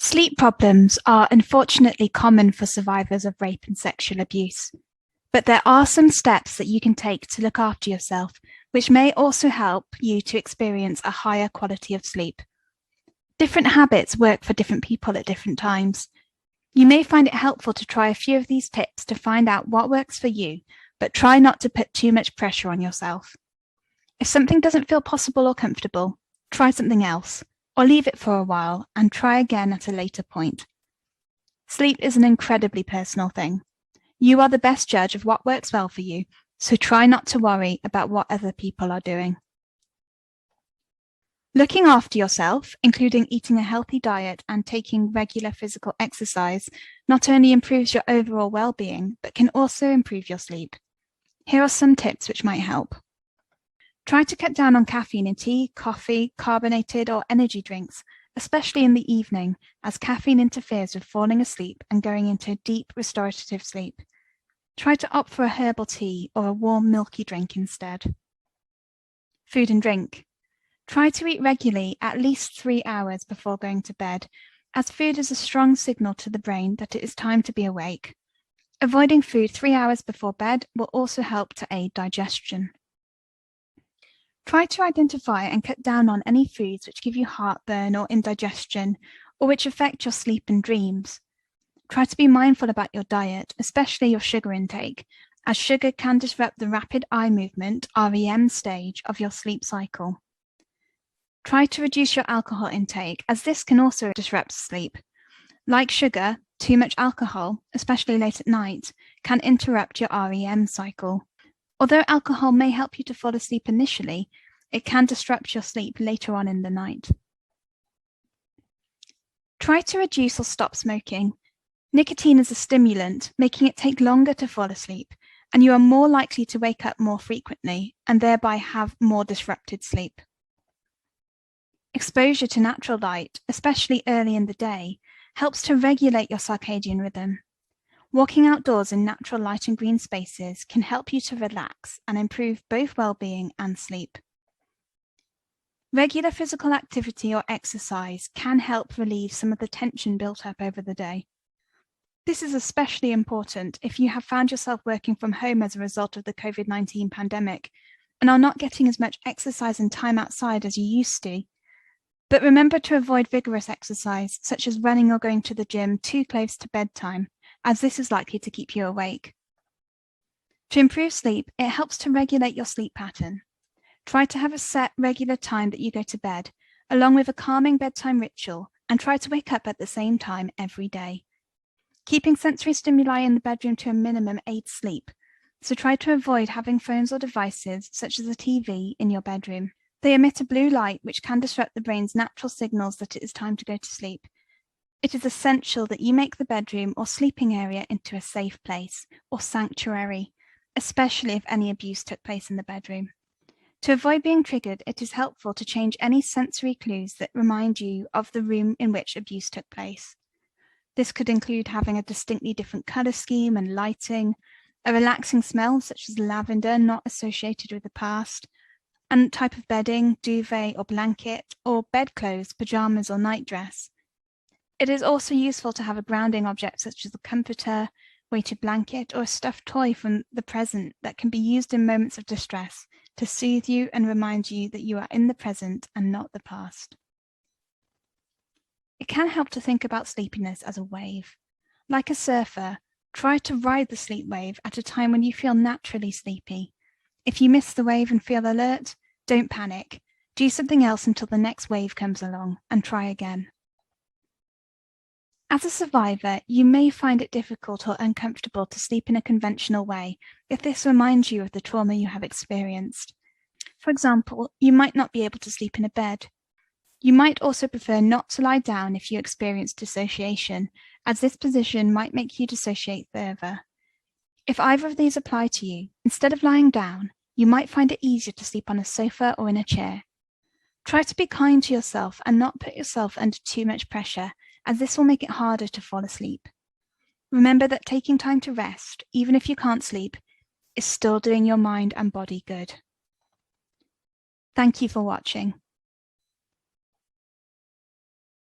Sleep problems are unfortunately common for survivors of rape and sexual abuse, but there are some steps that you can take to look after yourself, which may also help you to experience a higher quality of sleep. Different habits work for different people at different times. You may find it helpful to try a few of these tips to find out what works for you, but try not to put too much pressure on yourself. If something doesn't feel possible or comfortable, try something else, or leave it for a while and try again at a later point. Sleep is an incredibly personal thing. You are the best judge of what works well for you, so try not to worry about what other people are doing. Looking after yourself, including eating a healthy diet and taking regular physical exercise, not only improves your overall well-being, but can also improve your sleep. Here are some tips which might help. Try to cut down on caffeine in tea, coffee, carbonated or energy drinks, especially in the evening, as caffeine interferes with falling asleep and going into deep restorative sleep. Try to opt for a herbal tea or a warm milky drink instead. Food and drink. Try to eat regularly at least 3 hours before going to bed, as food is a strong signal to the brain that it is time to be awake. Avoiding food 3 hours before bed will also help to aid digestion. Try to identify and cut down on any foods which give you heartburn or indigestion, or which affect your sleep and dreams. Try to be mindful about your diet, especially your sugar intake, as sugar can disrupt the rapid eye movement, REM stage of your sleep cycle. Try to reduce your alcohol intake, as this can also disrupt sleep. Like sugar, too much alcohol, especially late at night, can interrupt your REM cycle. Although alcohol may help you to fall asleep initially, it can disrupt your sleep later on in the night. Try to reduce or stop smoking. Nicotine is a stimulant, making it take longer to fall asleep, and you are more likely to wake up more frequently and thereby have more disrupted sleep. Exposure to natural light, especially early in the day, helps to regulate your circadian rhythm. Walking outdoors in natural light and green spaces can help you to relax and improve both well-being and sleep. Regular physical activity or exercise can help relieve some of the tension built up over the day. This is especially important if you have found yourself working from home as a result of the COVID-19 pandemic and are not getting as much exercise and time outside as you used to. But remember to avoid vigorous exercise, such as running or going to the gym too close to bedtime, as this is likely to keep you awake. To improve sleep, it helps to regulate your sleep pattern. Try to have a set regular time that you go to bed, along with a calming bedtime ritual, and try to wake up at the same time every day. Keeping sensory stimuli in the bedroom to a minimum aids sleep, so try to avoid having phones or devices, such as a TV, in your bedroom. They emit a blue light which can disrupt the brain's natural signals that it is time to go to sleep. It is essential that you make the bedroom or sleeping area into a safe place or sanctuary, especially if any abuse took place in the bedroom. To avoid being triggered, it is helpful to change any sensory clues that remind you of the room in which abuse took place. This could include having a distinctly different colour scheme and lighting, a relaxing smell such as lavender not associated with the past, and type of bedding, duvet or blanket, or bedclothes, pyjamas or nightdress. It is also useful to have a grounding object such as a comforter, weighted blanket, or a stuffed toy from the present that can be used in moments of distress to soothe you and remind you that you are in the present and not the past. It can help to think about sleepiness as a wave. Like a surfer, try to ride the sleep wave at a time when you feel naturally sleepy. If you miss the wave and feel alert, don't panic. Do something else until the next wave comes along and try again. As a survivor, you may find it difficult or uncomfortable to sleep in a conventional way if this reminds you of the trauma you have experienced. For example, you might not be able to sleep in a bed. You might also prefer not to lie down if you experience dissociation, as this position might make you dissociate further. If either of these apply to you, instead of lying down, you might find it easier to sleep on a sofa or in a chair. Try to be kind to yourself and not put yourself under too much pressure, as this will make it harder to fall asleep. Remember that taking time to rest, even if you can't sleep, is still doing your mind and body good. Thank you for watching.